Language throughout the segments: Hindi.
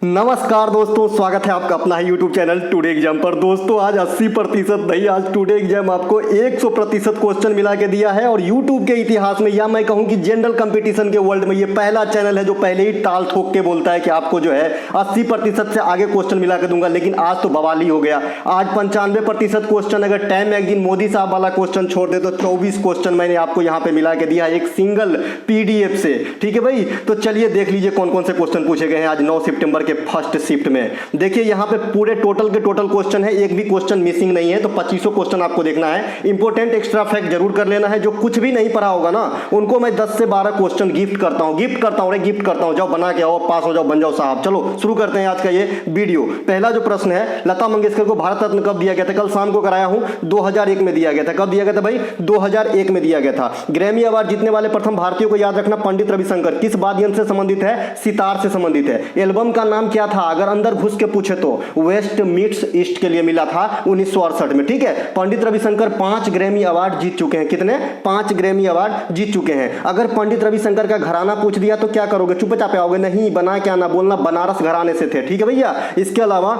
नमस्कार दोस्तों, स्वागत है आपका अपना ही यूट्यूब चैनल टुडे एग्जाम पर। दोस्तों आज 80% नहीं, आज टुडे एग्जाम आपको 100% क्वेश्चन मिला के दिया है। और यूट्यूब के इतिहास में या मैं कहूं कि जनरल कंपटीशन के वर्ल्ड में ये पहला चैनल है जो पहले ही टाल ठोक के बोलता है कि आपको जो है 80% से आगे क्वेश्चन मिला के दूंगा। लेकिन आज तो बवाल ही हो गया। आज 95% क्वेश्चन, अगर टाइम मैगजीन मोदी साहब वाला क्वेश्चन छोड़ दे तो 24 क्वेश्चन मैंने आपको यहाँ पे मिला के दिया एक सिंगल PDF से। ठीक है भाई, तो चलिए देख लीजिए कौन कौन से क्वेश्चन पूछे गए हैं आज 9 सितंबर के फर्स्ट शिफ्ट में। देखिए यहाँ पे पूरे टोटल के टोटल क्वेश्चन है, एक भी क्वेश्चन मिसिंग नहीं है। तो 2500 क्वेश्चन आपको देखना है। इंपॉर्टेंट एक्स्ट्रा फैक्ट जरूर कर लेना है। जो कुछ भी नहीं पढ़ा होगा ना उनको मैं 10 से 12 क्वेश्चन गिफ्ट करता हूँ। जाओ बना के आओ, पास हो जाओ, बन जाओ साहब। चलो शुरू करते हैं आज का ये वीडियो। पहला जो प्रश्न है, लता मंगेशकर को भारत रत्न कब दिया गया था? कल शाम को कराया हूं, 2001 में दिया गया था। कब दिया गया था भाई? 2001 में दिया गया था। ग्रैमी अवार्ड जीतने वाले प्रथम भारतीय को याद रखना, पंडित रविशंकर। किस वाद्य यंत्र से संबंधित है? सितार से संबंधित है। एल्बम का नाम क्या था? अगर अंदर घुस के पूछे तो वेस्ट मीट्स ईस्ट के लिए मिला था 1968 में। ठीक है, पंडित रविशंकर 5 ग्रैमी अवार्ड जीत चुके हैं। कितने? 5 ग्रैमी अवार्ड जीत चुके हैं। अगर पंडित रविशंकर का घराना पूछ दिया तो क्या करोगे? चुपचाप आओगे? नहीं, बना क्या ना बोलना, बनारस घराने से थे। ठीक है भैया। इसके अलावा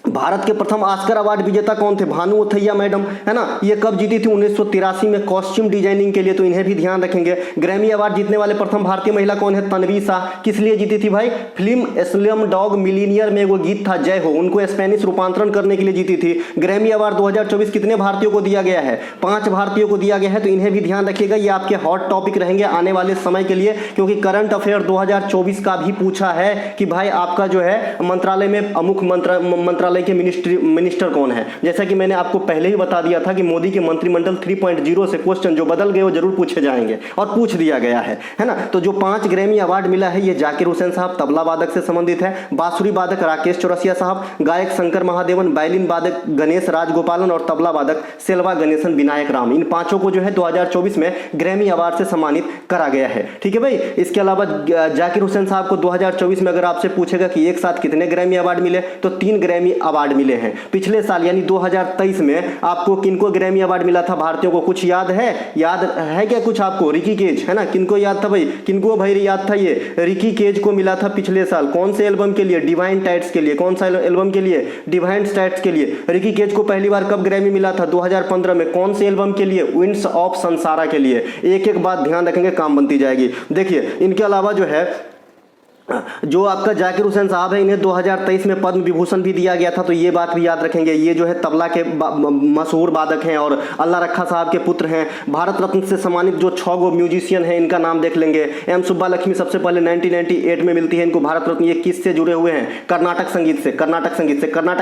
भारत के प्रथम ऑस्कर अवार्ड विजेता कौन थे? भानु अथैया मैडम, है ना। ये कब जीती थी? 1983 में, कॉस्ट्यूम डिजाइनिंग के लिए। तो इन्हें भी ध्यान रखेंगे। ग्रैमी अवार्ड जीतने वाले प्रथम भारतीय महिला कौन है? तन्वी शाह। किस लिए जीती थी भाई? फिल्म स्लम डॉग मिलीनियर में वो गीत था जय हो, उनको स्पेनिश रूपांतरण करने के लिए जीती थी। ग्रैमी अवार्ड 2024 कितने भारतीयों को दिया गया है? 5 भारतीयों को दिया गया है। तो इन्हें भी ध्यान रखिएगा, ये आपके हॉट टॉपिक रहेंगे आने वाले समय के लिए। क्योंकि करंट अफेयर 2024 का भी पूछा है कि भाई आपका जो है मंत्रालय में अमुक मंत्रालय के मिनिस्टर कौन है। जैसा कि मैंने आपको पहले ही बता दिया था कि मोदी के मंत्रिमंडल 3.0 से क्वेश्चन जो बदल गए वो जरूर पूछे जाएंगे, और पूछ दिया गया है ना। तो जो 5 ग्रैमी अवार्ड मिला है, ये जाकिर हुसैन साहब तबला वादक से संबंधित है, बांसुरी वादक राकेश चौरसिया साहब, गायक शंकर महादेवन, वायलिन वादक गणेश राजगोपालन और तबला वादक सेल्वा गणेशन विनायक राम। इन 5 को जो है 2024 में ग्रैमी अवार्ड से सम्मानित करा गया है। ठीक है भाई। इसके अलावा जाकिर हुसैन साहब को 2024 में अगर आपसे पूछेगा कि एक साथ कितने ग्रैमी अवार्ड मिले, तो 3 ग्रैमी अवार्ड मिले हैं। पिछले साल यानी 2023 में आपको किनको ग्रैमी अवार्ड मिला था भारतीयों को? कुछ याद है? याद है क्या कुछ आपको? रिकी केज, है ना। किनको याद था भाई? किनको भाई याद था? ये रिकी केज को मिला था पिछले साल। कौन से एल्बम के लिए? डिवाइन टाइट्स के लिए। कौन सा एल्बम के लिए? डिवाइन टाइट्स के लिए। रिकी केज को पहली बार कब ग्रैमी मिला था? 2015 में। कौन से एल्बम के लिए? विंड्स ऑफ संसारा के लिए। एक एक बात ध्यान रखेंगे, काम बनती जाएगी। देखिए इनके अलावा जो है जो आपका जाकिर हुसैन साहब है, इन्हें 2023 में पद्म विभूषण भी दिया गया था। तो ये बात भी याद रखेंगे। ये जो है तबला के मशहूर वादक हैं और अल्लाह रखा साहब के पुत्र हैं। भारत रत्न से सम्मानित जो 6 गो म्यूजिशियन हैं, इनका नाम देख लेंगे। एम सुब्बा लक्ष्मी सबसे पहले 1998 में मिलती है इनको भारत रत्न। ये किससे जुड़े हुए हैं? कर्नाटक संगीत से। कर्नाटक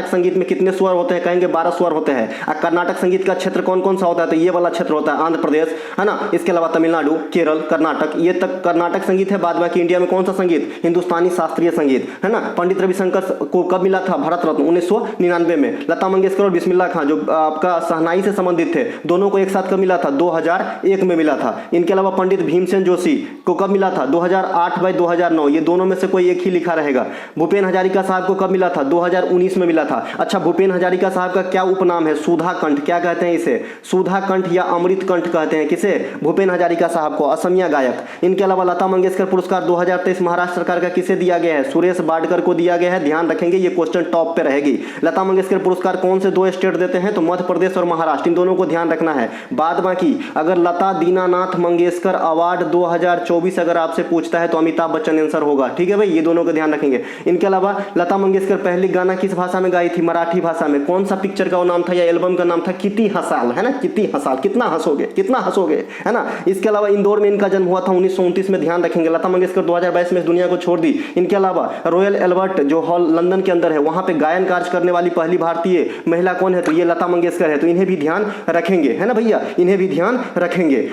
संगीत में कितने स्वर होते हैं? कहेंगे 12 स्वर होते हैं। और कर्नाटक संगीत का क्षेत्र कौन कौन सा होता है? तो ये वाला क्षेत्र होता है आंध्र प्रदेश, है ना। इसके अलावा तमिलनाडु, केरल, कर्नाटक, ये तक कर्नाटक संगीत है। बाद बाकी इंडिया में कौन सा संगीत? हिंदुस्तानी शास्त्रीय संगीत, है ना। पंडित रविशंकर को कब मिला था भारत रत्न? 1999 में। लता मंगेशकर और बिस्मिल्लाह खान जो आपका शहनाई से संबंधित थे, दोनों को एक साथ कब मिला था? 2001 में मिला था। इनके अलावा पंडित भीमसेन जोशी को कब मिला था? 2008/2009। ये दोनों में से कोई एक ही लिखा रहेगा। भूपेन हजारिका साहब को कब मिला था? 2019 में मिला था। अच्छा, भूपेन हजारिका साहब का क्या उपनाम है? सुधा कंठ। क्या कहते हैं इसे? सुधा कंठ या अमृत कंठ कहते हैं। किसे? भूपेन हजारिका साहब को, असमिया गायक। इनके अलावा लता मंगेशकर पुरस्कार 2023 महाराष्ट्र सरकार का किसे दिया गया है? सुरेश बाडकर को दिया गया है। ध्यान रखेंगे, ये क्वेश्चन टॉप पे रहेगी। लता मंगेशकर पुरस्कार कौन से 2 स्टेट देते हैं? तो मध्य प्रदेश और महाराष्ट्र। इन दोनों को ध्यान रखना है। बाद बाकी अगर लता दीनानाथ मंगेशकर अवार्ड 2024 अगर आपसे पूछता है तो अमिताभ बच्चन आंसर होगा। ठीक है भाई, ये दोनों को ध्यान रखेंगे। इनके अलावा लता मंगेशकर पहली गाना किस भाषा में गाई थी? मराठी भाषा में। कौन सा पिक्चर का वो नाम था या एल्बम का नाम था? कितनी हसाल, है ना। कितनी हसाल। कितना हंसोगे, है ना। इसके अलावा इंदौर में इनका जन्म हुआ था 1929 में। ध्यान रखेंगे। लता मंगेशकर 2022 में इस दुनिया को छोड़ दी। इनके अलावा रॉयल एल्बर्ट जो हॉल लंदन के अंदर है, वहां पे गायन कार्य करने वाली पहली भारतीय महिला कौन है? तो ये लता मंगेशकर है। तो इन्हें भी ध्यान रखेंगे, है ना भैया, इन्हें भी ध्यान रखेंगे।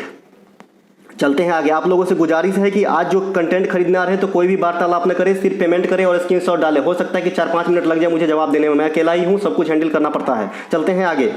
चलते हैं आगे। आप लोगों से गुजारिश है कि आज जो कंटेंट खरीदने आ रहे हैं तो कोई भी वार्तालाप न करें, सिर्फ पेमेंट करें और स्क्रीनशॉट डालें। हो सकता है कि 4-5 मिनट लग जाए मुझे जवाब देने में, मैं अकेला ही हूं, सब कुछ हैंडल करना पड़ता है। चलते हैं आगे।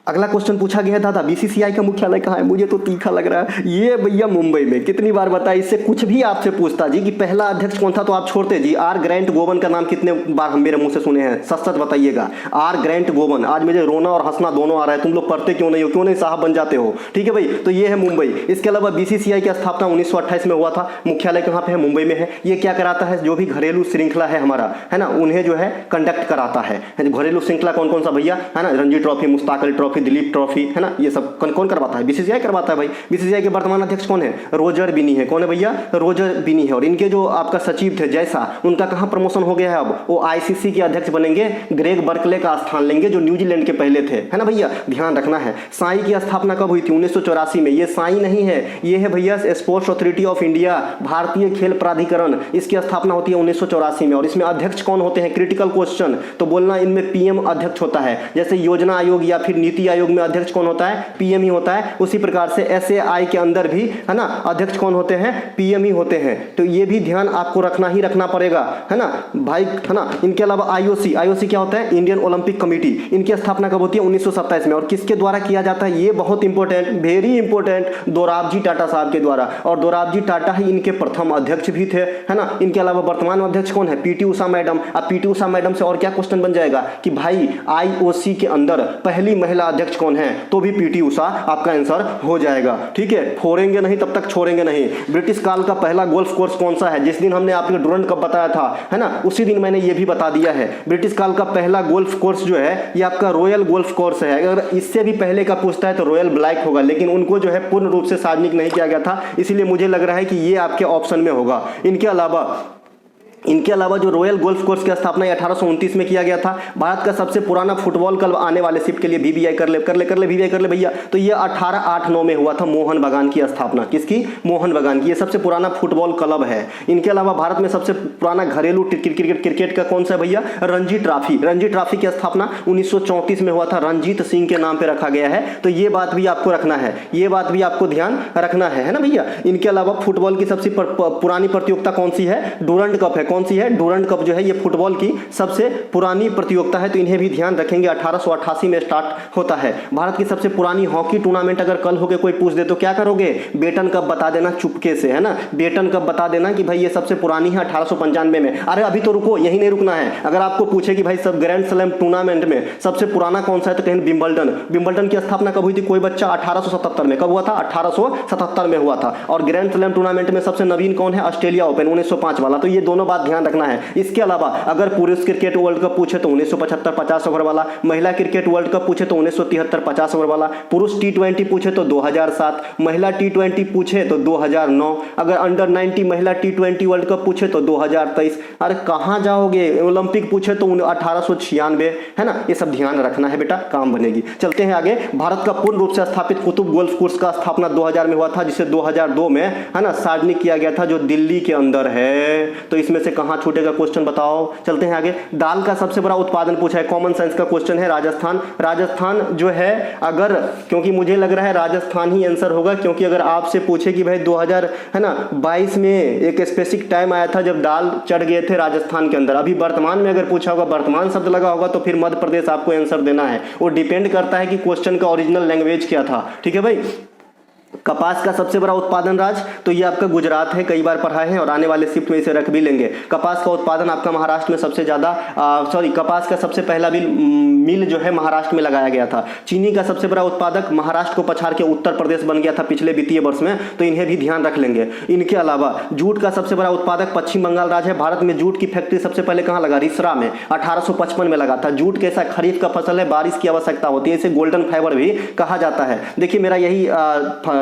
अगला क्वेश्चन पूछा गया है दादा बीसीसीआई का मुख्यालय कहाँ है? मुझे तो तीखा लग रहा है ये भैया मुंबई में। कितनी बार बताया, इससे कुछ भी आपसे पूछता जी कि पहला अध्यक्ष कौन था तो आप छोड़ते जी। आर ग्रैंट गोवन का नाम कितने बार हम मेरे मुंह से सुने हैं? सच सच बताइएगा। आर ग्रैंट गोवन। आज मुझे रोना और हंसना दोनों आ रहा है, तुम लोग पढ़ते क्यों नहीं हो, क्यों नहीं साहब बन जाते हो? ठीक है भाई, तो ये है मुंबई। इसके अलावा बीसीसीआई की स्थापना 1928 में हुआ था। मुख्यालय कहाँ पे है? मुंबई में है। ये क्या कराता है? जो भी घरेलू श्रृंखला है हमारा, है ना, उन्हें जो है कंडक्ट कराता है। घरेलू श्रृंखला कौन कौन सा भैया, है ना? Ranji trophy, Mushtaq Ali trophy, Dilip trophy, है ना, ये सब कौन करवाता है? बीसीसीआई करवाता है भाई। बीसीसीआई के वर्तमान अध्यक्ष कौन है? रोजर बिनी है। कौन है भैया? रोजर बिनी है। और इनके जो आपका सचिव थे जैसा, उनका कहां प्रमोशन हो गया है? अब वो आईसीसी के अध्यक्ष बनेंगे, ग्रेग बर्कले का स्थान लेंगे जो न्यूजीलैंड के पहले थे, है ना भैया, ध्यान रखना है। साई की स्थापना कब हुई थी? 1984 में। ये साई नहीं है, ये है भैया स्पोर्ट्स अथॉरिटी ऑफ इंडिया, भारतीय खेल प्राधिकरण। इसकी स्थापना होती है 1984 में। और इसमें अध्यक्ष कौन होते हैं? क्रिटिकल क्वेश्चन, तो बोलना इनमें पीएम अध्यक्ष होता है। जैसे योजना आयोग या फिर नीति आयोग में अध्यक्ष कौन होता है? पीएम ही होता है। उसी प्रकार से एसएआई के अंदर भी, है ना, अध्यक्ष कौन होते हैं? पीएम ही होते हैं। तो ये भी ध्यान आपको रखना ही रखना पड़ेगा, है ना भाई, है ना। इनके अलावा आईओसी, आईओसी क्या होता है? Indian Olympic committee. इनकी स्थापना कब होती है? 1927 में। और किसके द्वारा किया जाता है? ये बहुत important, very important, Dorabji Tata साहब के द्वारा। और दोराबजी टाटा ही इनके प्रथम अध्यक्ष भी थे, है ना। इनके अलावा वर्तमान अध्यक्ष कौन है? PT Usha madam. अब पीटी उषा मैडम से और क्या क्वेश्चन बन जाएगा कि भाई आईओसी के अंदर पहली महिला अध्यक्ष कौन है? तो भी पीटी उषा आपका आंसर हो जाएगा। ठीक है, फोड़ेंगे नहीं तब तक छोड़ेंगे नहीं। ब्रिटिश काल का पहला गोल्फ कोर्स कौन सा है? जिस दिन हमने आपको डुरंड कप बताया था, है ना, उसी दिन मैंने ये भी बता दिया है। ब्रिटिश काल का पहला गोल्फ कोर्स जो है ये आपका रॉयल गोल्फ कोर्स है। अगर इससे भी पहले का पूछता है तो रॉयल ब्लैक होगा, लेकिन उनको जो है पूर्ण रूप से सार्वजनिक नहीं किया गया था, इसीलिए मुझे लग रहा है कि ये आपके ऑप्शन में होगा। इनके अलावा जो रॉयल गोल्फ कोर्स की स्थापना 1829 में किया गया था। भारत का सबसे पुराना फुटबॉल क्लब आने वाले शिफ्ट के लिए बीबीआई कर ले बीबीआई कर ले भैया, तो ये 1889 में हुआ था। मोहन बागान की स्थापना, किसकी? मोहन बागान की। ये सबसे पुराना फुटबॉल क्लब है। इनके अलावा भारत में सबसे पुराना घरेलू क्रिकेट का कौन सा भैया? रणजी ट्रॉफी। रणजी ट्रॉफी की स्थापना 1934 में हुआ था, रणजीत सिंह के नाम पे रखा गया है। तो ये बात भी आपको रखना है, ये बात भी आपको ध्यान रखना है ना भैया। इनके अलावा फुटबॉल की सबसे पुरानी प्रतियोगिता कौन सी है? डुरंड कप है। कौन सी है? डुरंड कप जो है ये फुटबॉल की सबसे पुरानी प्रतियोगिता है, तो इन्हें भी ध्यान रखेंगे। 1888 में स्टार्ट होता है। भारत की सबसे पुरानी हॉकी टूर्नामेंट अगर कल होके कोई पूछ दे तो क्या करोगे? बेटन कप बता देना चुपके से, है ना, बेटन कप बता देना कि भाई ये सबसे पुरानी है 1895 में। अरे अभी तो रुको, यही नहीं रुकना है। अगर आपको पूछे कि भाई सब ग्रैंड स्लैम टूर्नामेंट में सबसे पुराना कौन सा है तो कहें विंबलडन की स्थापना कब हुई थी? कोई बच्चा 1877 में। कब हुआ था? 1877 में हुआ था। और ग्रैंड स्लैम टूर्नामेंट में सबसे नवीन कौन है? ऑस्ट्रेलिया ओपन 1905 वाला। तो ये दोनों बात ध्यान रखना है। इसके अलावा अगर पुरुष क्रिकेट वर्ल्ड कप पूछे तो 1975 50 ओवर वाला, महिला क्रिकेट वर्ल्ड कप पूछे तो 1973 50 ओवर वाला, पुरुष टी20 पूछे तो 2007, महिला टी20 पूछे तो 2009, अगर अंडर 90 महिला टी20 वर्ल्ड कप पूछे तो 2023। अरे कहां जाओगे? ओलंपिक पूछे तो 1896, है ना। ये सब ध्यान रखना है बेटा, काम बनेगी। चलते हैं आगे। भारत का पूर्ण रूप से स्थापित कुतुब गोल्फ कोर्स का स्थापना 2000 में हुआ था, जिसे 2002 में, है ना, सार्वजनिक किया गया था, जो दिल्ली के अंदर है। तो इसमें से कहां छूटेगा क्वेश्चन बताओ। चलते हैं आगे। दाल का सबसे बड़ा उत्पादन पूछा है, कॉमन सेंस का क्वेश्चन है। राजस्थान। राजस्थान जो है, अगर, क्योंकि मुझे लग रहा है राजस्थान ही आंसर होगा, क्योंकि अगर आपसे पूछे कि भाई 2022 में एक स्पेसिफिक टाइम आया था जब दाल चढ़ गए थे राजस्थान के अंदर। अभी वर्तमान में अगर पूछा होगा, वर्तमान शब्द लगा होगा तो फिर मध्य प्रदेश आपको आंसर देना है। वो डिपेंड करता है कि क्वेश्चन का ओरिजिनल लैंग्वेज क्या था। ठीक है भाई। कपास का सबसे बड़ा उत्पादन राज्य, तो ये आपका गुजरात है, कई बार पढ़ा है और आने वाले शिफ्ट में इसे रख भी लेंगे। कपास का उत्पादन आपका महाराष्ट्र में सबसे ज्यादा, कपास का सबसे पहला मिल जो है महाराष्ट्र में लगाया गया था। चीनी का सबसे बड़ा उत्पादक महाराष्ट्र को पछाड़ के उत्तर प्रदेश बन गया था पिछले वित्तीय वर्ष में, तो इन्हें भी ध्यान रख लेंगे। इनके अलावा जूट का सबसे बड़ा उत्पादक पश्चिम बंगाल राज्य है। भारत में जूट की फैक्ट्री सबसे पहले कहाँ लगा? रिसरा में 1855 में लगा था। जूट कैसा खरीफ का फसल है, बारिश की आवश्यकता होती है, इसे गोल्डन फाइबर भी कहा जाता है। देखिए मेरा यही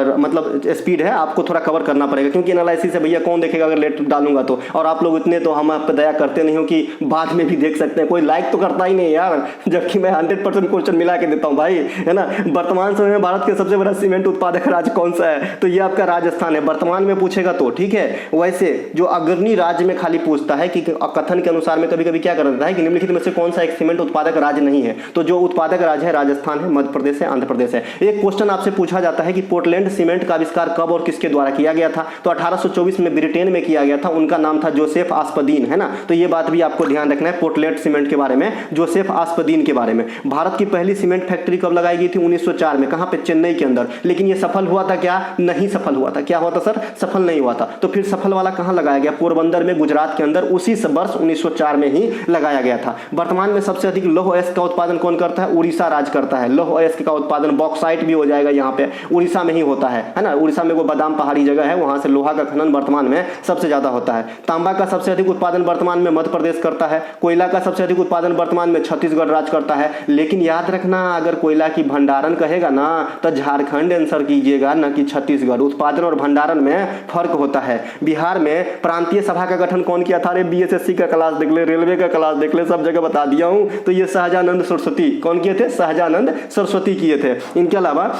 मतलब स्पीड है, आपको थोड़ा कवर करना पड़ेगा, क्योंकि एनालिसिस है भैया, कौन देखेगा अगर लेट डालूंगा तो। और आप लोग इतने तो हम आप पे दया करते नहीं हो कि बाद में भी देख सकते हैं। कोई लाइक तो करता ही नहीं यार, जबकि मैं 100% क्वेश्चन मिला के देता हूं भाई, है ना। वर्तमान समय में भारत के सबसे बड़ा सीमेंट उत्पादक राज्य कौन सा है? तो ये आपका राजस्थान है। वर्तमान में पूछेगा तो ठीक है। वैसे जो अग्रणी राज्य में खाली पूछता है कि कथन के अनुसार में कभी कभी क्या कर देता है कि निम्नलिखित में से कौन सा एक सीमेंट उत्पादक राज्य नहीं है, तो जो उत्पादक राज्य है राजस्थान है, मध्य प्रदेश है, आंध्र प्रदेश है। एक क्वेश्चन आपसे पूछा जाता है कि पोर्टलैंड सीमेंट का आविष्कार कब और किसके द्वारा किया गया था? तो 1824 में ब्रिटेन में किया गया था, उनका नाम था जोसेफ आस्पदीन, है ना। तो ये बात भी आपको ध्यान रखना है पोर्टलैंड सीमेंट के बारे में, जोसेफ आस्पदीन के बारे में। भारत की पहली सीमेंट फैक्ट्री कब लगाई गई थी? 1904 में। कहां पे? चेन्नई के अंदर। लेकिन ये सफल हुआ था क्या? नहीं सफल हुआ था। क्या हुआ था सर? सफल नहीं हुआ था। तो फिर सफल वाला कहां लगाया गया? पोरबंदर में, गुजरात के अंदर, उसी वर्ष 1904 में ही लगाया गया था। वर्तमान में सबसे अधिक लौह अयस्क का उत्पादन कौन करता है? उड़ीसा राज्य करता है। लौह अयस्क का उत्पादन, बॉक्साइट भी हो जाएगा यहाँ पे, उड़ीसा में ही होता है ना। उड़ीसा में वो बादाम पहाड़ी जगह है, वहां से लोहा का खनन वर्तमान में सबसे ज्यादा होता है। तांबा का सबसे अधिक उत्पादन वर्तमान में मध्य प्रदेश करता है। कोयला का सबसे अधिक उत्पादन वर्तमान में छत्तीसगढ़ राज्य करता है। लेकिन याद रखना, अगर कोयला की भंडारण कहेगा ना तो झारखंड आंसर कीजिएगा, न कि छत्तीसगढ़। उत्पादन और भंडारण में फर्क होता है। बिहार में प्रांतीय सभा का गठन कौन किया था? अरे बीएसएससी का क्लास देख ले, रेलवे का क्लास देख ले, सब जगह बता दिया हूं। तो ये सहजानंद सरस्वती कौन किए थे? सहजानंद सरस्वती किए थे। इनके अलावा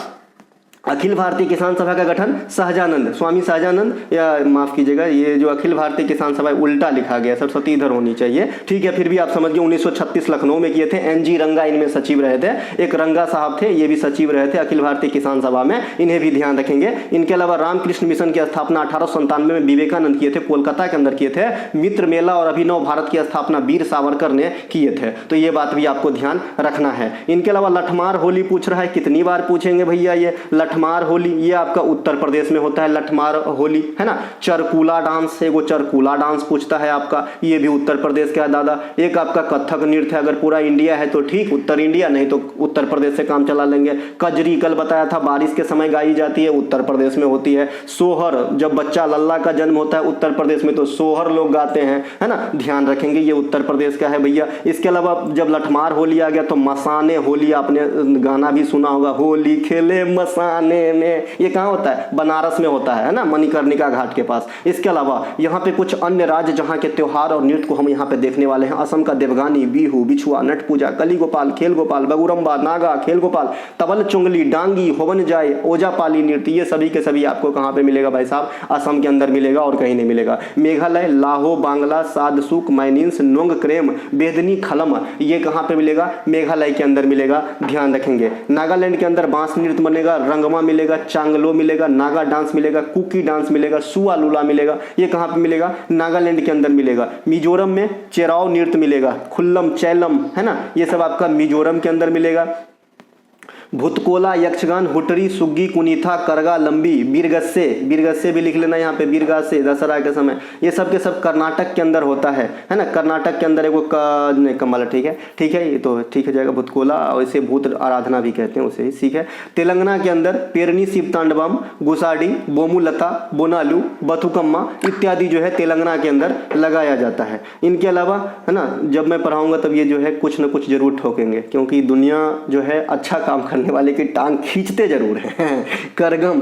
अखिल भारतीय किसान सभा का गठन सहजानंद, स्वामी सहजानंद, या माफ कीजिएगा, ये जो अखिल भारतीय किसान सभा उल्टा लिखा गया, सरस्वती इधर होनी चाहिए, ठीक है। फिर भी आप समझ गए, 1936 लखनऊ में किए थे। एनजी रंगा इनमें सचिव रहे थे, एक रंगा साहब थे, ये भी सचिव रहे थे अखिल भारतीय किसान सभा में, इन्हें भी ध्यान रखेंगे। इनके अलावा रामकृष्ण मिशन की स्थापना 1897 में विवेकानंद किए थे, कोलकाता के अंदर किए थे। मित्र मेला और अभिनव भारत की स्थापना वीर सावरकर ने किए थे। तो ये बात भी आपको ध्यान रखना है। इनके अलावा लठमार होली पूछ रहा है, कितनी बार पूछेंगे भैया ये लठमार होली? ये आपका उत्तर प्रदेश में होता है लठमार होली, है ना। चरकुला डांस है, वो चरकुला डांस पूछता है आपका, ये भी उत्तर प्रदेश का है दादा। एक आपका कथक नृत्य है, अगर पूरा इंडिया है तो ठीक, उत्तर इंडिया, नहीं तो उत्तर प्रदेश से काम चला लेंगे। कजरी कल बताया था, बारिश के समय गाई जाती है, उत्तर प्रदेश में होती है। सोहर, जब बच्चा लल्ला का जन्म होता है उत्तर प्रदेश में, तो सोहर लोग गाते हैं, है ना, ध्यान रखेंगे, ये उत्तर प्रदेश का है भैया। इसके अलावा जब लठमार होली आ गया तो मसाने होली, आपने गाना भी सुना होगा, होली खेले मसाने में, ये कहाँ होता है? बनारस में होता है ना, मणिकर्णिका घाट के पास। इसके अलावा यहाँ पे कुछ अन्य राज्य जहाँ के त्योहार और नृत्य को हम यहाँ पे देखने वाले हैं। असम का देवगानी, बिहू, बिछुआ, नट पूजा, कली गोपाल, खेल गोपाल, बगुरम्बा, नागा, खेल गोपाल, तबल चुंगली, डांगी, होवन जाय, ओजापाली नृत्य, ये सभी के सभी आपको कहाँ पे मिलेगा भाई साहब? असम के अंदर मिलेगा और कहीं नहीं मिलेगा। मेघालय, लाहो, बांग्ला, सादसुक, मैनिन्स, नोंग क्रेम, बेदनी, खलम, ये कहाँ पे मिलेगा? मेघालय के अंदर मिलेगा, ध्यान रखेंगे। नागालैंड के अंदर बांस नृत्य बनेगा, रंगमा मिलेगा, चांगलो मिलेगा, नागा डांस मिलेगा, कुकी डांस मिलेगा, सुआ लूला मिलेगा, ये कहाँ पे मिलेगा? नागालैंड के अंदर मिलेगा। मिजोरम में चेराव नृत्य मिलेगा, खुल्लम, चैलम, है ना, ये सब आपका मिजोरम के अंदर मिलेगा। भूतकोला, यक्षगान, हुटरी, सुग्गी, कुनीथा, करगा, लंबी, बीरगस्से, बीरगस्से भी लिख लेना यहाँ पे, बीरगासे, दशहरा के समय, ये सब के सब कर्नाटक के अंदर होता है ना। कर्नाटक के अंदर एगो कमल, ठीक है, ये तो ठीक है जाएगा। भूतकोला, और इसे भूत आराधना भी कहते हैं, उसे ही ठीक है। तेलंगाना के अंदर पेरनी, शिव तांडवम, गुसाडी, बोमुलता, बोनालू, बथुकम्मा इत्यादि जो है तेलंगाना के अंदर लगाया जाता है। इनके अलावा, है ना, जब मैं पढ़ाऊंगा तब ये जो है कुछ न कुछ जरूर ठोकेंगे, क्योंकि दुनिया जो है अच्छा काम करने वाले की टांग खींचते जरूर हैं। करगम,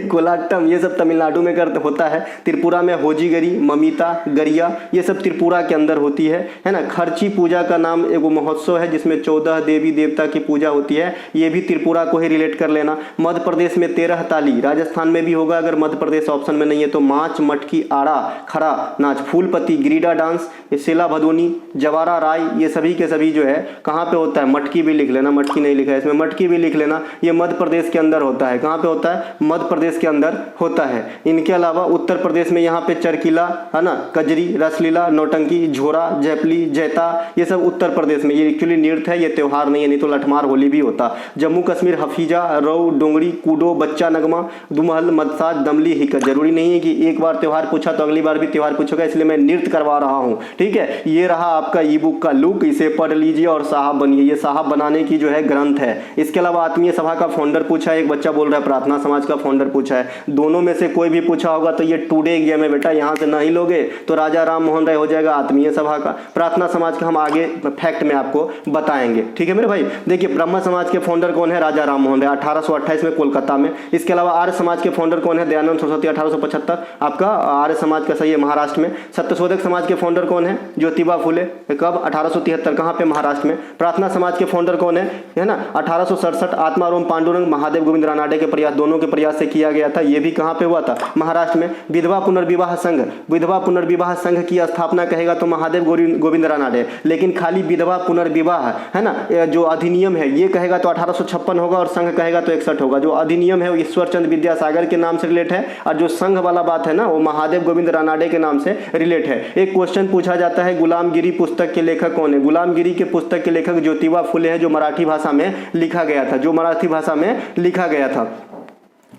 कोलाट्टम, ये सब तमिलनाडु में करते होता है। त्रिपुरा में होजीगरी, ममिता, गरिया, ये सब त्रिपुरा के अंदर होती है ना। खर्ची पूजा का नाम एगो महोत्सव है जिसमें 14 देवी देवता की पूजा होती है, ये भी त्रिपुरा को ही रिलेट कर लेना। मध्य प्रदेश में 13 ताली, राजस्थान में भी होगा, अगर मध्य प्रदेश ऑप्शन में नहीं है तो माच, मटकी, आड़ा, खरा नाच, फूलपति, गिरिडा डांस, सेला भदोनी, जवारा राय, ये सभी के सभी जो है कहाँ पे होता है? मटकी भी लिख लेना, मटकी नहीं लिखा है इसमें, मटकी भी लिख लेना, ये मध्य प्रदेश के अंदर होता है। कहाँ पे होता है? मध्य प्रदेश के अंदर होता है। इनके अलावा उत्तर प्रदेश में यहाँ पे चरकिला, है ना, कजरी, रसलीला, नौटंकी, झोरा, जयपली, जैता, ये सब उत्तर प्रदेश में, ये एक्चुअली नृत्य है, ये त्योहार नहीं है, नहीं तो लठमार होली भी होता। जम्मू कश्मीर हफीजा, रऊ, डोंगरी, कूडो, बच्चा नगमा, दुमहल, मदसाज, दमली, हिक्कत। जरूरी नहीं है कि एक बार त्योहार पूछा तो अगली बार भी त्योहार पूछोगा, इसलिए मैं नृत्य करवा रहा हूँ, ठीक है। ये रहा आपका ई बुक का लुक, इसे पढ़ लीजिए और साहब बनिए, ये साहब बनाने की जो है ग्रंथ है। इसके अलावा आत्मीय सभा का फाउंडर पूछा है, एक बच्चा बोल रहा है प्रार्थना समाज का फाउंडर पूछा है। दोनों में से कोई भी पूछा होगा तो ये टुडे एग्जाम है बेटा, यहाँ से नहीं लोगे तो राजा राम मोहन राय हो जाएगा आत्मीय सभा का। प्रार्थना समाज का हम आगे फैक्ट में आपको बताएंगे, ठीक है मेरे भाई। देखिए ब्रह्म समाज के फाउंडर कौन है? राजा राम मोहन राय, 1828 में कोलकाता में। इसके अलावा आर्य समाज के फाउंडर कौन है? दयानंद सरस्वती, 1875 आपका आर्य समाज का सही है, महाराष्ट्र में। सत्यशोधक समाज के फाउंडर कौन है? ज्योतिबा फुले, कब? 1873, कहाँ पे? महाराष्ट्र में। प्रार्थना समाज के फाउंडर कौन है ना? 1867 आत्माराम पांडुरंग महादेव गोविंद रानाडे के प्रयास, दोनों के प्रयास से किया गया था। ये भी कहाँ पे हुआ था? महाराष्ट्र में। विधवा पुनर्विवाह संघ, विधवा पुनर्विवाह संघ की स्थापना कहेगा तो महादेव गोविंद रानाडे, लेकिन खाली विधवा पुनर्विवाह है ना, जो अधिनियम है ये कहेगा तो 1856 होगा, और संघ कहेगा तो 61 होगा। जो अधिनियम है वो ईश्वर चंद्र विद्यासागर के नाम से रिलेट है, और जो संघ वाला बात है ना वो महादेव गोविंद रानाडे के नाम से रिलेट है। एक क्वेश्चन पूछा जाता है, गुलामगिरी पुस्तक के लेखक कौन है? गुलामगिरी के पुस्तक के लेखक ज्योतिबा फुले है, जो मराठी भाषा में लिखा गया था, जो मराठी भाषा में लिखा गया था,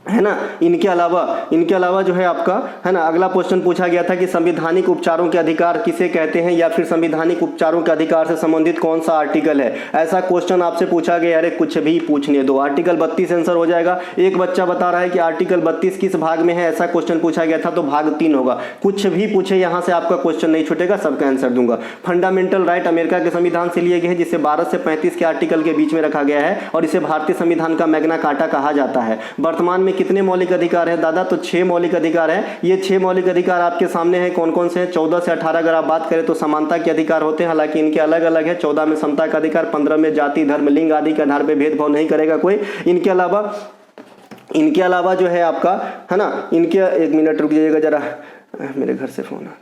है ना। इनके अलावा जो है आपका, है ना, अगला क्वेश्चन पूछा गया था कि संवैधानिक उपचारों के अधिकार किसे कहते हैं, या फिर संवैधानिक उपचारों के अधिकार से संबंधित कौन सा आर्टिकल है। ऐसा क्वेश्चन आपसे पूछा गया, अरे कुछ भी पूछने दो, आर्टिकल 32 आंसर हो जाएगा। एक बच्चा बता रहा है कि आर्टिकल 32 किस भाग में है, ऐसा क्वेश्चन पूछा गया था तो भाग 3 होगा। कुछ भी पूछे यहाँ से आपका क्वेश्चन नहीं छूटेगा, सबका आंसर दूंगा। फंडामेंटल राइट अमेरिका के संविधान से लिए गए हैं, जिसे 12 से 35 के आर्टिकल के बीच में रखा गया है, और इसे भारतीय संविधान का मैग्ना कार्टा कहा जाता है। वर्तमान में कितने मौलिक अधिकार है दादा? तो 6 मौलिक अधिकार है। ये 6 मौलिक अधिकार आपके सामने हैं, कौन कौन से हैं? 14 से 18 अगर आप बात करें तो समानता के अधिकार होते हैं, हालांकि इनके अलग अलग है। 14 में समता का अधिकार, 15 में जाति धर्म लिंग आदि के आधार पर भेदभाव नहीं करेगा कोई। इनके अलावा जो है आपका, है ना, इनके, एक मिनट रुक जाइएगा जरा, मेरे घर से फोन आ।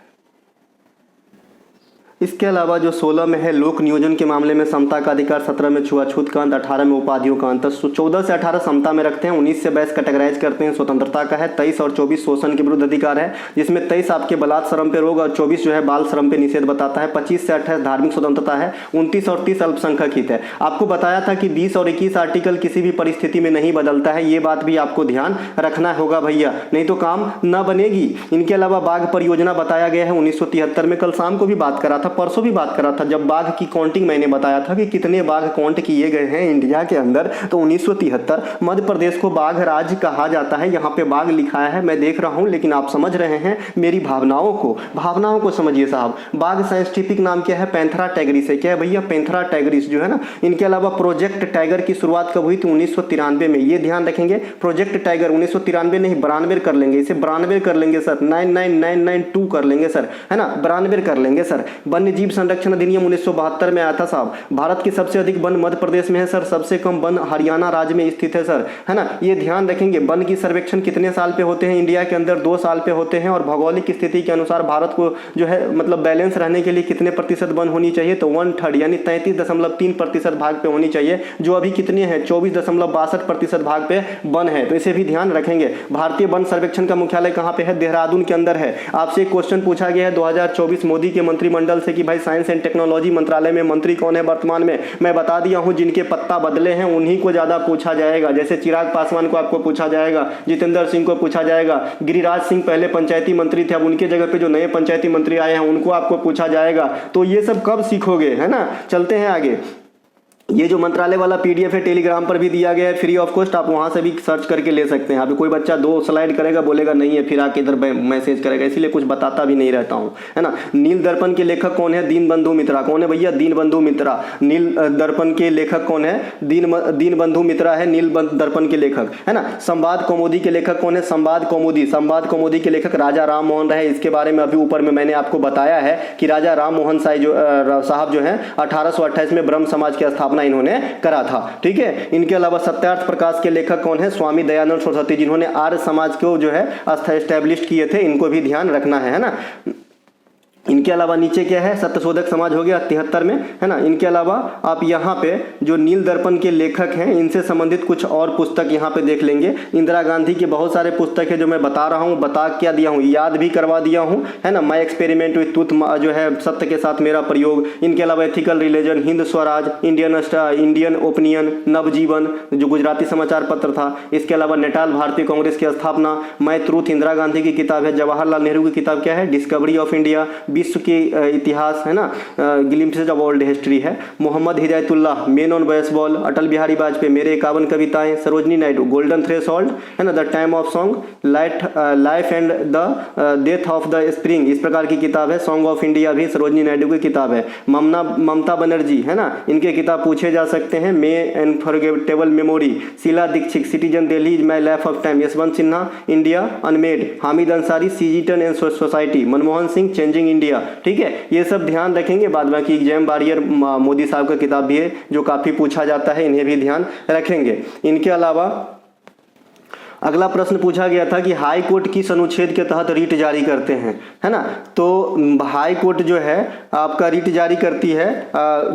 इसके अलावा जो 16 में है लोक नियोजन के मामले में समता का अधिकार, 17 में छुआछूत का अंत, 18 में उपाधियों का अंत। 14 से 18 समता में रखते हैं, 19 से 22 कैटेगराइज करते हैं, स्वतंत्रता का है। 23 और 24 शोषण के विरुद्ध अधिकार है, जिसमें 23 आपके बलात् श्रम पे रोक और 24 जो है बाल श्रम पे निषेध बताता है। 25 से 28 धार्मिक स्वतंत्रता है। 29 और 30 अल्पसंख्यक हित है। आपको बताया था कि 20 और 21 आर्टिकल किसी भी परिस्थिति में नहीं बदलता है, ये बात भी आपको ध्यान रखना होगा भैया, नहीं तो काम न बनेगी। इनके अलावा बाघ परियोजना बताया गया है 1973 में, कल शाम को भी बात करा था, परसों भी बात करा था, जब बाघ की काउंटिंग मैंने बताया था कि कितने बाघ काउंट किए गए हैं इंडिया के अंदर, तो 1973। मध्य प्रदेश को बाघ राज्य कहा जाता है, यहाँ पे बाघ लिखा है, मैं देख रहा हूँ, लेकिन आप समझ रहे हैं मेरी भावनाओं को समझिए साहब। बाघ साइंटिफिक नाम क्या है? पैंथेरा टाइगरिस है। क्या है भैया? पैंथेरा टाइगरिस जो है ना। इनके अलावा प्रोजेक्ट टाइगर की शुरुआत कब हुई थी? 1993 में, ये ध्यान रखेंगे। प्रोजेक्ट टाइगर 1993 नहीं, 92 कर लेंगे, इसे 92 कर लेंगे सर, 99992 कर लेंगे सर, है ना, 92 कर लेंगे सर। वन्य जीव संरक्षण अधिनियम 1972 में आया था साहब। भारत की सबसे अधिक वन मध्य प्रदेश में है सर, सबसे कम वन हरियाणा राज्य में स्थित है सर, है ना, ये ध्यान रखेंगे। वन की सर्वेक्षण कितने साल पे होते हैं इंडिया के अंदर? 2 साल पे होते हैं, और भौगोलिक स्थिति के अनुसार भारत को जो है मतलब बैलेंस रहने के लिए कितने प्रतिशत वन होनी चाहिए? तो 1/3 यानी 33.3% भाग पे होनी चाहिए, जो अभी कितने हैं? 24.62% भाग पे वन है, तो इसे भी ध्यान रखेंगे। भारतीय वन सर्वेक्षण का मुख्यालय कहाँ पे है? देहरादून के अंदर है। आपसे एक क्वेश्चन पूछा गया है 2024 मोदी के मंत्रिमंडल से कि भाई साइंस एंड टेक्नोलॉजी मंत्रालय में मंत्री कौन है वर्तमान में? मैं बता दिया हूं, जिनके पत्ता बदले हैं उन्हीं को ज्यादा पूछा जाएगा। जैसे चिराग पासवान को आपको पूछा जाएगा, जितेंद्र सिंह को पूछा जाएगा, गिरिराज सिंह पहले पंचायती मंत्री थे, अब उनके जगह पे जो नए पंचायती मंत्री आए हैं उनको आपको पूछा जाएगा। तो ये सब कब सीखोगे, है ना। चलते हैं आगे। ये जो मंत्रालय वाला पीडीएफ है टेलीग्राम पर भी दिया गया है फ्री ऑफ कॉस्ट, आप वहां से भी सर्च करके ले सकते हैं। अभी कोई बच्चा 2 स्लाइड करेगा, बोलेगा नहीं है, फिर आके इधर मैसेज करेगा, इसीलिए कुछ बताता भी नहीं रहता हूं, है ना। नील दर्पण के लेखक कौन है? दीनबंधु मित्रा। कौन है भैया? दीनबंधु मित्रा। नील दर्पण के लेखक कौन है? दीनबंधु मित्रा है नील दर्पण के लेखक, है ना। संवाद कौमुदी के लेखक कौन है? संवाद कौमुदी के लेखक राजा राम मोहन राय। इसके बारे में अभी ऊपर में मैंने आपको बताया है कि राजा राम मोहन साहब जो है 1828 में ब्रह्म समाज की स्थापना इन्होंने करा था, ठीक है। इनके अलावा सत्यार्थ प्रकाश के लेखक कौन है? स्वामी दयानंद सरस्वती, जिन्होंने आर्य समाज को जो है एस्टैब्लिश किए थे, इनको भी ध्यान रखना है ना। इनके अलावा नीचे क्या है? सत्यशोधक समाज हो गया 73 में, है ना। इनके अलावा आप यहाँ पे जो नील दर्पण के लेखक हैं इनसे संबंधित कुछ और पुस्तक यहाँ पे देख लेंगे। इंदिरा गांधी के बहुत सारे पुस्तक है जो मैं बता रहा हूँ, बता क्या दिया हूँ, याद भी करवा दिया हूँ, है ना। माई एक्सपेरिमेंट विथ ट्रूथ जो है सत्य के साथ मेरा प्रयोग। इनके अलावा ethical religion, Hind Swaraj, Indian opinion, Navajivan जो गुजराती समाचार पत्र था। इसके अलावा नेटाल भारतीय कांग्रेस की स्थापना, माई ट्रूथ इंदिरा गांधी की किताब है। जवाहरलाल नेहरू की किताब क्या है? डिस्कवरी ऑफ इंडिया, विश्व के इतिहास, है ना, ग्लिम्पसेस ऑफ वर्ल्ड हिस्ट्री है। Mohammad Hidayatullah, men on baseball. Atal Bihari Vajpayee, मेरे 51 कविताएं। सरोजनी नायडू, गोल्डन थ्रेशोल्ड, है ना, the time of song, life and the death of the spring, इस प्रकार की किताब है। सॉन्ग ऑफ इंडिया भी सरोजनी नायडू की किताब है। ममता बनर्जी, है ना, इनके किताब पूछे जा सकते हैं। My unforgettable memory. Sheila Dikshit, citizen Delhi is my life of time. Yashwant Sinha, India unmade. Hamid Ansari, citizen and society. Manmohan Singh, changing India, ठीक है, ये सब ध्यान रखेंगे। बाद बाकी एग्जाम वॉरियर मोदी साहब का किताब भी है जो काफ़ी पूछा जाता है, इन्हें भी ध्यान रखेंगे। इनके अलावा अगला प्रश्न पूछा गया था कि हाई कोर्ट किस अनुच्छेद के तहत रीट जारी करते हैं, है ना। तो हाई कोर्ट जो है आपका रीट जारी करती है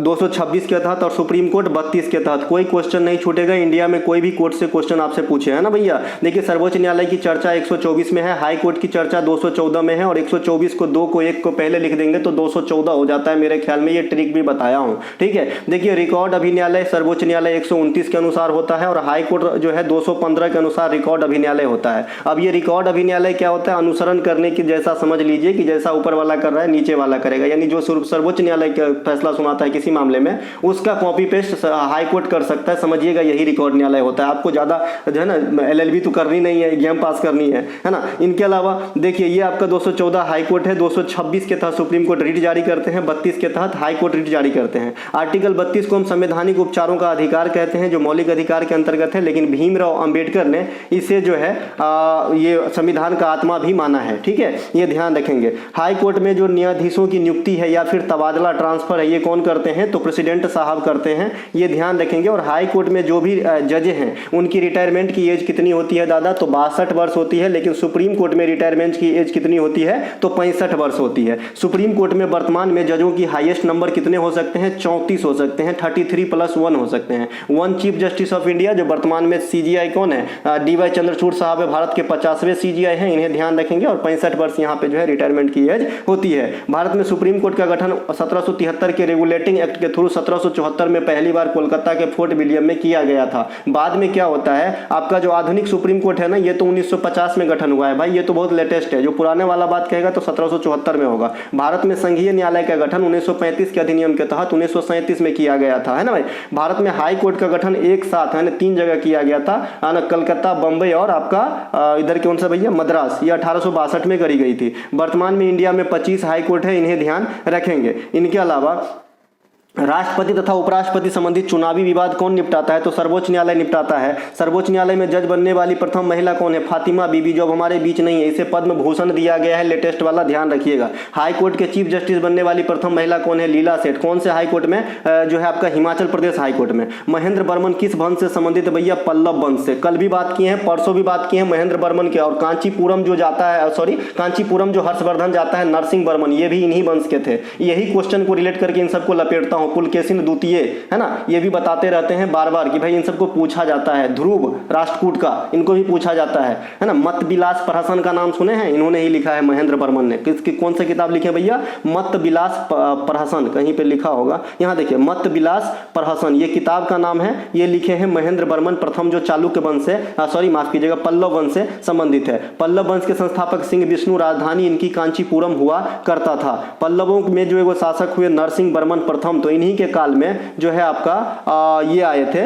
226 के तहत और सुप्रीम कोर्ट 32 के तहत। कोई क्वेश्चन नहीं छूटेगा, इंडिया में कोई भी कोर्ट से क्वेश्चन आपसे पूछे, है ना भैया। देखिए सर्वोच्च न्यायालय की चर्चा 124 में है, हाई कोर्ट की चर्चा 214 में है, और 124 को 2 को 1 को पहले लिख देंगे तो 214 हो जाता है मेरे ख्याल में, ये ट्रिक भी बताया हूँ, ठीक है। देखिए रिकॉर्ड अभिन्यायालय सर्वोच्च न्यायालय 129 के अनुसार होता है और हाई कोर्ट जो है 215 के अनुसार रिकॉर्ड अभिन्यायालय होता है। अब ये रिकॉर्ड अभिन्यायालय क्या होता है, अनुसरण करने की, जैसा समझ लीजिए कि जैसा ऊपर वाला कर रहा है नीचे वाला करेगा, यानी जो सर्वोच्च न्यायालय का फैसला सुनाता है किसी मामले में उसका कॉपी पेस्ट हाई कोर्ट कर सकता है, समझिएगा यही रिकॉर्ड न्यायालय होता है। आपको ज्यादा जो है ना LLB तो करनी नहीं है, एग्जाम पास करनी है ना। इनके अलावा देखिए ये आपका 214 हाई कोर्ट है, 226 के तहत सुप्रीम कोर्ट रीट जारी करते हैं, 32 के तहत हाई कोर्ट रीट जारी करते हैं। आर्टिकल 32 को हम संवैधानिक उपचारों का अधिकार कहते हैं जो मौलिक अधिकार के अंतर्गत है, लेकिन भीमराव अंबेडकर ने इसे जो है ये संविधान का आत्मा भी माना है, ठीक है, ये ध्यान रखेंगे। हाई कोर्ट में जो न्यायाधीशों की नियुक्ति है या फिर तबादला ट्रांसफर है ये कौन करते हैं, तो प्रेसिडेंट साहब करते हैं, ये ध्यान रखेंगे। और हाई कोर्ट में जो भी जज हैं उनकी रिटायरमेंट की एज कितनी होती है दादा, तो 62 वर्ष होती है, लेकिन सुप्रीम कोर्ट में रिटायरमेंट की एज कितनी होती है, तो 65 वर्ष होती है। सुप्रीम कोर्ट में वर्तमान में जजों की हाईएस्ट नंबर कितने हो सकते हैं, 34 हो सकते हैं, 33 + 1 हो सकते हैं। 1 चीफ जस्टिस ऑफ इंडिया जो वर्तमान में CGI कौन है, DY चंद्रचूड़ साहब है, भारत के 50वें CGI हैं, इन्हें ध्यान रखेंगे। और 65 वर्ष यहाँ पे जो है रिटायरमेंट की एज होती है। भारत में सुप्रीम कोर्ट का गठन 1773 के रेगुलेटिंग एक्ट के थ्रू 1774 में पहली बार कोलकाता के फोर्ट विलियम में किया गया था। बाद में क्या होता है, आपका जो आधुनिक सुप्रीम कोर्ट है ना, ये तो 1950 में गठन हुआ है भाई, ये तो बहुत लेटेस्ट है। जो पुराने वाला बात कहेगा तो 1774 में होगा। भारत में संघीय न्यायालय का गठन 1935 के अधिनियम के तहत 1937 में किया गया था, है ना भाई। भारत में हाई कोर्ट का गठन एक साथ है ना 3 जगह किया गया था, कलकत्ता, बंबई और आपका इधर कौन सा भैया, मद्रास, ये 1862 में करी गई थी। वर्तमान में इंडिया में 25 हाई कोर्ट है, इन्हें ध्यान रखेंगे। इनके अलावा राष्ट्रपति तथा उपराष्ट्रपति संबंधित चुनावी विवाद कौन निपटाता है, तो सर्वोच्च न्यायालय निपटाता है। सर्वोच्च न्यायालय में जज बनने वाली प्रथम महिला कौन है, फातिमा बीबी, जो अब हमारे बीच नहीं है, इसे पद्म भूषण दिया गया है, लेटेस्ट वाला ध्यान रखिएगा। हाई कोर्ट के चीफ जस्टिस बनने वाली प्रथम महिला कौन है, लीला सेठ, कौन से हाई कोर्ट में, जो है आपका हिमाचल प्रदेश हाई कोर्ट में। महेंद्र बर्मन किस वंश से संबंधित भैया, पल्लव वंश से। कल भी बात की है, परसों भी बात की है महेंद्र बर्मन के। और कांचीपुरम जो जाता है, कांचीपुरम जो हर्षवर्धन जाता है, नरसिंह बर्मन, ये भी इन्हीं वंश के थे। यही क्वेश्चन को रिलेट करके इन सबको लपेटता हूँ। पुलकेशिन द्वितीय, है ना, ये भी बताते रहते हैं बार बार कि भाई इन सबको पूछा जाता है। ध्रुव राष्ट्रकूट का, इनको भी पूछा जाता है ना। मत विलास प्रहसन का नाम सुने हैं, इन्होंने ही लिखा है महेंद्र बर्मन ने। किसकी कौन सा किताब लिखे भैया, मत विलास प्रहसन, कहीं पे लिखा होगा, यहाँ देखिए, मत विलास प्रहसन, ये किताब का नाम है, ये लिखे हैं महेंद्र बर्मन, प्रथम जो चालुक्य वंश से, माफ कीजिएगा, पल्लव वंश से संबंधित है। पल्लव वंश के संस्थापक सिंह विष्णु, राजधानी इनकी कांचीपुरम हुआ करता था। पल्लवों में जो एगो शासक हुए नरसिंह बर्मन प्रथम, तो इन्हीं के काल में जो है आपका ये आए थे,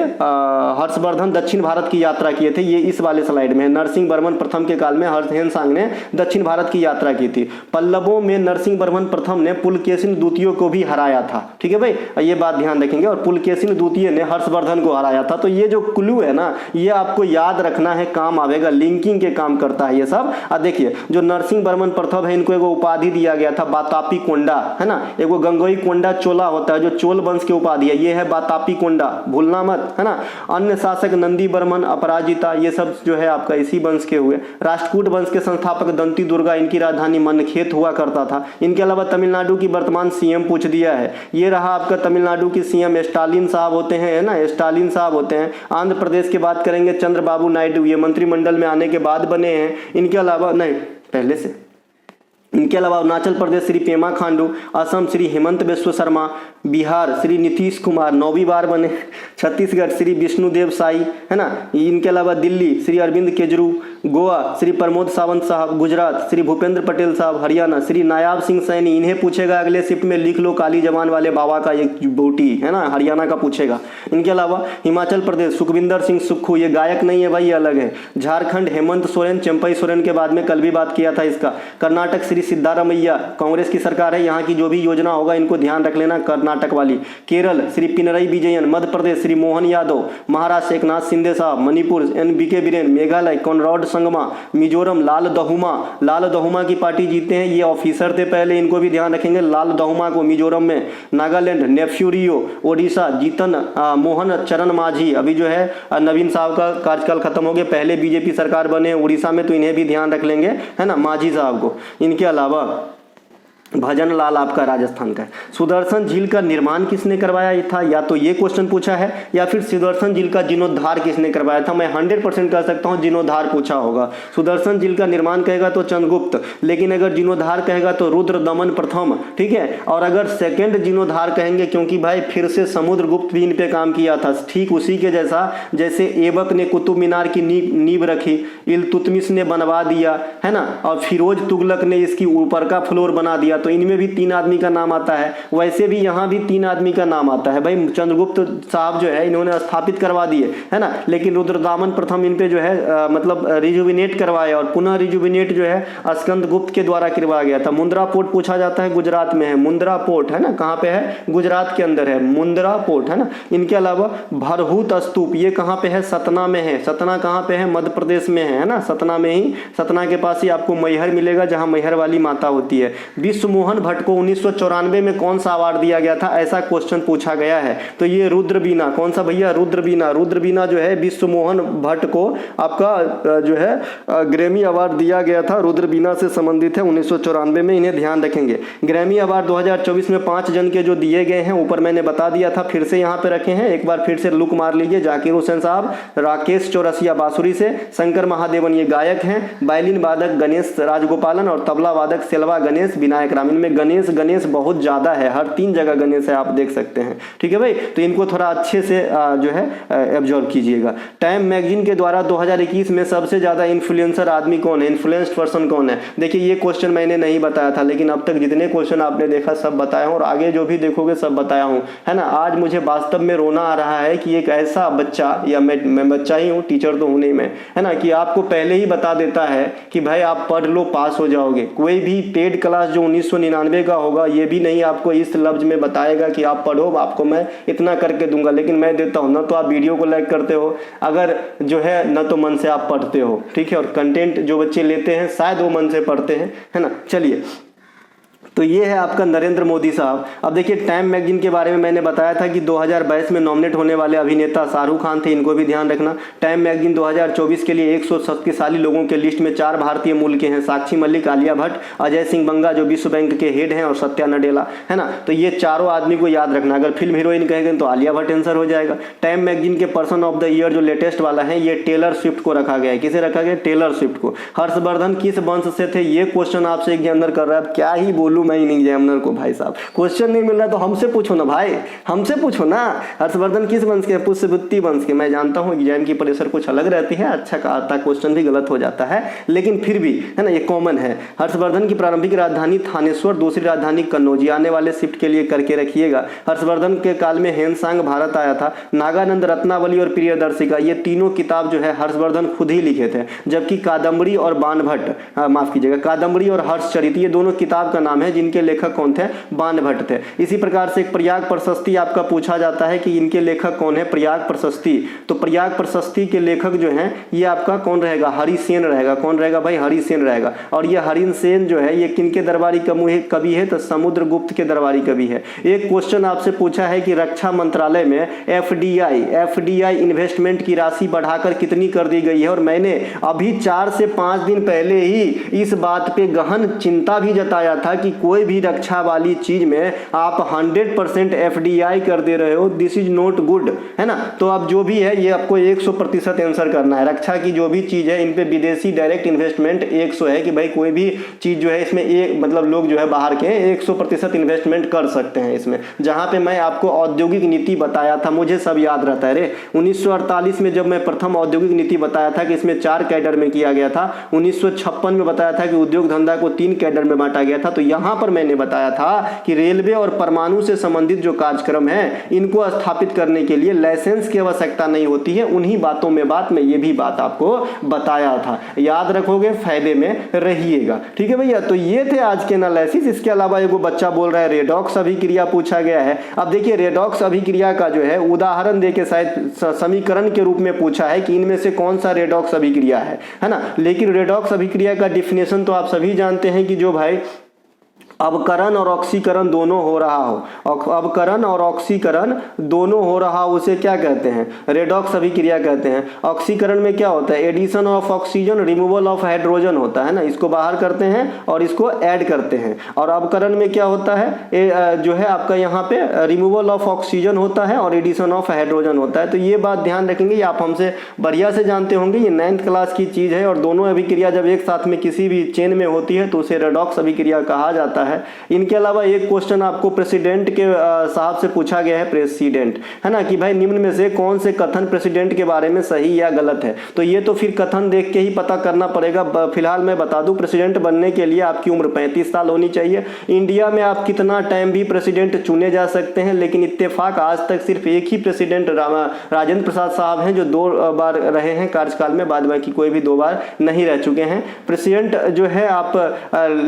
हर्षवर्धन दक्षिण भारत की यात्रा किए थे, ये इस वाले स्लाइड में है। नरसिंह बर्मन प्रथम के काल में हर्षहेनसांग ने दक्षिण भारत की यात्रा की थी। पल्लवों में नरसिंह बर्मन प्रथम ने पुलकेशिन द्वितीय को भी हराया था, ठीक है भाई, ये बात ध्यान रखेंगे। और पुलकेशिन द्वितीय ने हर्षवर्धन को हराया था। तो ये जो क्लू है ना, ये आपको याद रखना है, काम आवेगा, लिंकिंग के काम करता है ये सब। देखिए जो नरसिंह बर्मन प्रथम है, इनको एगो उपाधि दिया गया था, बातापी कोंडा, है ना। एगो गंगोई कोंडा चोला होता है जो चोल वंश की उपाधि है, ये है बातापी कोंडा, भूलना मत, है ना। अन्य शासक नंदी बर्मन, अपराजिता, ये सब जो है आपका इसी वंश के हुए। राष्ट्रकूट वंश के संस्थापक दंती दुर्गा, इनकी राजधानी मनखेत हुआ करता था। इनके अलावा तमिलनाडु की वर्तमान CM पूछ दिया है, ये रहा आपका तमिलनाडु की CM, स्टालिन साहब होते हैं, है ना, स्टालिन साहब होते हैं। आंध्र प्रदेश की बात करेंगे, चंद्रबाबू नायडू, ये मंत्रिमंडल में आने के बाद बने हैं। इनके अलावा नहीं, पहले से। इनके अलावा अरुणाचल प्रदेश श्री पेमा खांडू, असम श्री हेमंत बिस्व शर्मा, बिहार श्री नीतीश कुमार 9वीं बार बने, छत्तीसगढ़ श्री विष्णुदेव साई, है ना। इनके अलावा दिल्ली श्री अरविंद केजरीवाल, गोवा श्री प्रमोद सावंत साहब, गुजरात श्री भूपेंद्र पटेल साहब, हरियाणा श्री नायाब सिंह सैनी, इन्हें पूछेगा अगले शिफ्ट में, लिख लो, काली जवान वाले बाबा का एक बोटी, है ना, हरियाणा का पूछेगा। इनके अलावा हिमाचल प्रदेश सुखविंदर सिंह सुक्खू, ये गायक नहीं है भाई, ये अलग है। झारखंड हेमंत सोरेन, चंपई सोरेन के बाद में कल भी बात किया था इसका। कर्नाटक श्री सिद्धारमैया, कांग्रेस की सरकार है, यहाँ की जो भी योजना होगा इनको ध्यान रख लेना, कर्नाटक वाली। केरल श्री पिनरई विजयन, मध्य प्रदेश श्री मोहन यादव, महाराष्ट्र एकनाथ शिंदे साहब, मणिपुर NBK बिरेन, मेघालय कॉनराड संगमा, मिजोरम लाल दहुमा की पार्टी जीते हैं, ये ऑफिसर थे पहले, इनको भी ध्यान रखेंगे लाल दहुमा को मिजोरम में। नागालैंड नेफ्यू रियो, ओडिशा जीतन मोहन चरण मांझी, अभी जो है नवीन साहब का कार्यकाल खत्म हो गया, पहले बीजेपी सरकार बने उड़ीसा में, तो इन्हें भी ध्यान रख लेंगे, है ना, मांझी साहब को। इनके अलावा भजन लाल आपका राजस्थान का है। सुदर्शन झील का निर्माण किसने करवाया था, या तो ये क्वेश्चन पूछा है, या फिर सुदर्शन झील का जीर्णोद्धार किसने करवाया था। मैं 100% कह सकता हूँ जीर्णोद्धार पूछा होगा। सुदर्शन झील का निर्माण कहेगा तो चंद्रगुप्त, लेकिन अगर जीर्णोद्धार कहेगा तो रुद्रदमन प्रथम, ठीक है। और अगर सेकंड जीर्णोद्धार कहेंगे, क्योंकि भाई फिर से समुद्रगुप्त भी इन पे काम किया था, ठीक उसी के जैसा जैसे ऐबक ने कुतुब मीनार की नींव रखी, इल्तुतमिश ने बनवा दिया, है ना, और फिरोज तुगलक ने इसकी ऊपर का फ्लोर बना दिया, तो इनमें भी 3 आदमी का नाम आता है। वैसे भी यहाँ भी 3 आदमी का नाम आता है। भाई चंद्रगुप्त साहब जो है इन्होंने स्थापित करवा दिए, है ना, लेकिन रुद्रदामन प्रथम इन पे जो है मतलब रिजुविनेट करवाया, और पुनः रिजुविनेट जो है स्कंदगुप्त के द्वारा करवाया गया था। मुंद्रा पोर्ट पूछा जाता है, गुजरात में है मुंद्रा पोर्ट, है ना, कहाँ पे है, गुजरात के अंदर है मुंद्रा पोर्ट, है ना। इनके अलावा भरहूत स्तूप, ये कहाँ पे है, सतना में है। सतना कहाँ पे है, मध्य प्रदेश में है ना, सतना में ही, सतना के पास ही आपको मैहर मिलेगा, जहाँ मैहर वाली माता होती है। विश्व मोहन भट्ट को 1994 में कौन सा अवार्ड दिया गया था, ऐसा क्वेश्चन पूछा गया है। तो ये रुद्रबीना, कौन सा भैया, रुद्रबीना जो है विश्व मोहन भट्ट को आपका जो है ग्रैमी अवार्ड दिया गया था, रुद्रबीना से संबंधित है 1994 में, इन्हें ध्यान रखेंगे। ग्रैमी अवार्ड 2024 में 5 जन के जो दिए गए हैं, ऊपर मैंने बता दिया था, फिर से यहाँ पे रखे हैं, एक बार फिर से लुक मार लीजिए। जाकिर हुसैन साहब, राकेश चौरसिया बांसुरी से, शंकर महादेवन ये गायक हैं, वायलिन वादक गणेश राजगोपालन, और तबला वादक सेल्वा गणेश विनायक राम। इनमें गणेश बहुत ज्यादा है, हर 3 जगह गणेश है, आप देख सकते हैं, ठीक है भाई। तो इनको थोड़ा अच्छे से जो है एब्जॉर्ब कीजिएगा। टाइम मैगजीन के द्वारा 2021 में सबसे ज्यादा इन्फ्लुएंसर आदमी कौन है, इन्फ्लुएंस्ड पर्सन कौन है। देखिए ये क्वेश्चन मैंने नहीं बताया था, लेकिन अब तक जितने क्वेश्चन आपने देखा सब बताया हूँ, और आगे जो भी देखोगे सब बताया हूँ, है ना। आज मुझे वास्तव में रोना आ रहा है कि एक ऐसा बच्चा, या मैं बच्चा ही हूँ, टीचर तो हूँ नहीं मैं, है ना, कि आपको पहले ही बता देता है कि भाई आप पढ़ लो पास हो जाओगे। कोई भी पेड क्लास जो 1999 का होगा, ये भी नहीं आपको इस लफ्ज में बताएगा कि आप पढ़ो, आपको मैं इतना करके दूंगा, लेकिन मैं देता हूं ना, तो आप वीडियो को लाइक करते हो, अगर जो है न तो मन से आप पढ़ते हो, ठीक है, और कंटेंट जो बच्चे लेते हैं शायद वो मन से पढ़ते हैं, है ना। चलिए, तो ये है आपका नरेंद्र मोदी साहब। अब देखिए टाइम मैगजीन के बारे में मैंने बताया था कि 2022 में नॉमिनेट होने वाले अभिनेता शाहरुख खान थे, इनको भी ध्यान रखना। टाइम मैगजीन 2024 के लिए 100 शक्तिशाली लोगों के लिस्ट में 4 भारतीय मूल के हैं, साक्षी मलिक, आलिया भट्ट, अजय सिंह बंगा जो विश्व बैंक के हेड हैं, और सत्या नडेला, है ना। तो ये चारों आदमी को याद रखना। अगर फिल्म हीरोइन कहेंगे तो आलिया भट्ट आंसर हो जाएगा। टाइम मैगजीन के पर्सन ऑफ द ईयर जो लेटेस्ट वाला है, ये टेलर स्विफ्ट को रखा गया है। किसे रखा गया, टेलर स्विफ्ट को। हर्षवर्धन किस वंश से थे, ये क्वेश्चन आपसे एग्जामिनर कर रहा है। क्या ही बोलूं मैं इन एग्जामिनर को, भाई साहब क्वेश्चन नहीं मिल रहा तो हमसे पूछो ना भाई, हमसे पूछो ना। हर्षवर्धन किस वंश के, पुष्यवृत्ति वंश के। मैं जानता हूं एग्जाम की प्रेशर कुछ अलग रहती है, अच्छा आता क्वेश्चन भी गलत हो जाता है, लेकिन फिर भी, है ना, ये कॉमन है। हर्षवर्धन की प्रारंभिक राजधानी थानेश्वर, दूसरी राजधानी कन्नौज, आने वाले शिफ्ट के लिए करके रखिएगा। हर्षवर्धन के काल में हेनसांग भारत आया था। नागानंद, रत्नावली और प्रियदर्शिका, ये तीनों किताब जो है हर्षवर्धन खुद ही लिखे थे, जबकि कादम्बरी और बाणभट्ट, माफ कीजिएगा, कादम्बरी और हर्षचरित, ये दोनों किताब का नाम है, जिनके लेखक कौन थे, बाणभट्ट थे। इसी प्रकार से एक प्रयाग प्रशस्ति आपका पूछा जाता है कि इनके लेखक कौन है, प्रयाग प्रशस्ति। तो प्रयाग प्रशस्ति के लेखक जो हैं ये आपका कौन रहेगा, हरिसेन रहेगा। कौन रहेगा भाई, हरिसेन रहेगा। और ये हरिसेन जो है ये किनके दरबारी कवि है, तो समुद्रगुप्त के दरबारी कवि है। एक क्वेश्चन आपसे पूछा है कि रक्षा मंत्रालय में एफडीआई इन्वेस्टमेंट की राशि बढ़ाकर कितनी कर दी गई है, और मैंने अभी 4 से 5 दिन पहले ही इस बात पे गहन चिंता भी जताया था कि कोई भी रक्षा वाली चीज में आप 100% एफडीआई कर दे रहे हो, दिस इज नॉट गुड, है ना। तो अब जो भी है ये आपको 100% आंसर करना है। रक्षा की जो भी चीज है इन पे विदेशी डायरेक्ट इन्वेस्टमेंट 100 है, कि भाई कोई भी चीज जो है इसमें एक मतलब लोग जो है बाहर के 100% इन्वेस्टमेंट कर सकते हैं इसमें। जहां पे मैं आपको औद्योगिक नीति बताया था, मुझे सब याद रहता है रे, 1948 में जब मैं प्रथम औद्योगिक नीति बताया था कि इसमें 4 कैडर में किया गया था। 1956 में बताया था कि उद्योग धंधा को 3 कैडर में बांटा गया था। तो यहाँ जहां पर मैंने बताया था कि रेलवे और परमाणु से संबंधित जो कार्यक्रम है इनको स्थापित करने के लिए लाइसेंस की आवश्यकता नहीं होती है, उन्हीं बातों में बात मैं ये भी बात आपको बताया था। याद रखोगे, फायदे में रहिएगा। ठीक है भैया, तो ये थे आज के एनालिसिस। इसके अलावा एगो बच्चा बोल रहा है रेडॉक्स अभिक्रिया पूछा गया है। अब देखिए रेडॉक्स अभिक्रिया का जो है उदाहरण देके शायद समीकरण के रूप में पूछा है कि इनमें से कौन सा रेडॉक्स अभिक्रिया है ना। लेकिन रेडॉक्स अभिक्रिया का डिफिनेशन तो आप सभी जानते हैं कि जो भाई अवकरण और ऑक्सीकरण दोनों हो रहा हो, अवकरण और ऑक्सीकरण दोनों हो रहा हो, उसे क्या कहते हैं? रेडॉक्स अभिक्रिया कहते हैं। ऑक्सीकरण में क्या होता है? Addition of oxygen, removal of hydrogen होता है ना, इसको बाहर करते हैं और इसको ऐड करते हैं। और अवकरण में क्या होता है? जो है आपका यहाँ पे रिमूवल ऑफ ऑक्सीजन होता है और एडिशन ऑफ हाइड्रोजन होता है। तो ये बात ध्यान रखेंगे, आप हमसे बढ़िया से जानते होंगे, ये 9th क्लास की चीज है। और दोनों अभिक्रिया जब एक साथ में किसी भी चेन में होती है तो उसे रेडॉक्स अभिक्रिया कहा जाता है। इनके अलावा एक क्वेश्चन आपको प्रेसिडेंट के साहब से पूछा गया है, प्रेसिडेंट है ना, कि भाई निम्न में से कौन से कथन प्रेसिडेंट के बारे में सही या गलत है। तो ये तो फिर कथन देख के ही पता करना पड़ेगा। फिलहाल मैं बता दूं, प्रेसिडेंट बनने के लिए आपकी उम्र 35 साल होनी चाहिए। इंडिया में आप कितना टाइम भी प्रेसिडेंट चुने जा सकते हैं, लेकिन इत्तेफाक आज तक सिर्फ एक ही प्रेसिडेंट राजेंद्र प्रसाद साहब हैं जो 2 बार रहे हैं कार्यकाल में, बाद बाकी कोई भी 2 बार नहीं रह चुके हैं। प्रेसिडेंट जो है आप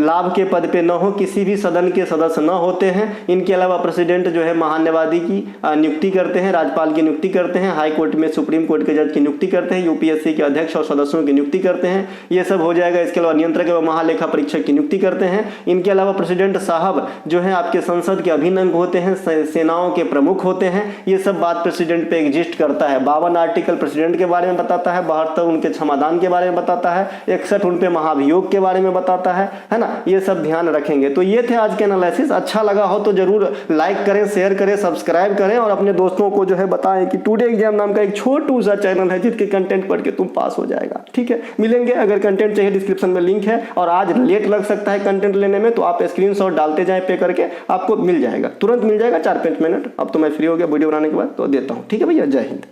लाभ के पद पे न हो, किसी भी सदन के सदस्य न होते हैं। इनके अलावा प्रेसिडेंट जो है महान्यायवादी की नियुक्ति करते हैं, राज्यपाल की नियुक्ति करते हैं, हाई कोर्ट में सुप्रीम कोर्ट के जज की नियुक्ति करते हैं, यूपीएससी के अध्यक्ष और सदस्यों की नियुक्ति करते हैं। ये सब हो जाएगा। इसके अलावा नियंत्रक एवं महालेखा परीक्षक की नियुक्ति करते हैं। इनके अलावा प्रेसिडेंट साहब जो है आपके संसद के अभिन्न होते हैं, सेनाओं के प्रमुख होते हैं। ये सब बात प्रेसिडेंट पे एग्जिस्ट करता है। 52 आर्टिकल प्रेसिडेंट के बारे में बताता है, 72 उनके क्षमादान के बारे में बताता है, 61 उन पे महाभियोग के बारे में बताता है ना। ये सब ध्यान रखेंगे। तो ये थे आज के एनालिसिस। अच्छा लगा हो तो जरूर लाइक करें, शेयर करें, सब्सक्राइब करें और अपने दोस्तों को जो है बताएं कि टुडे एग्जाम नाम का एक छोटू सा चैनल है जिसके कंटेंट पढ़ के तुम पास हो जाएगा। ठीक है, मिलेंगे। अगर कंटेंट चाहिए डिस्क्रिप्शन में लिंक है। और आज लेट लग सकता है कंटेंट लेने में, तो आप स्क्रीनशॉट डालते जाएं पे करके, आपको मिल जाएगा, तुरंत मिल जाएगा, 4-5 मिनट। अब तो मैं फ्री हो गया वीडियो बनाने के बाद, तो देता हूँ। ठीक है भैया, जय हिंद।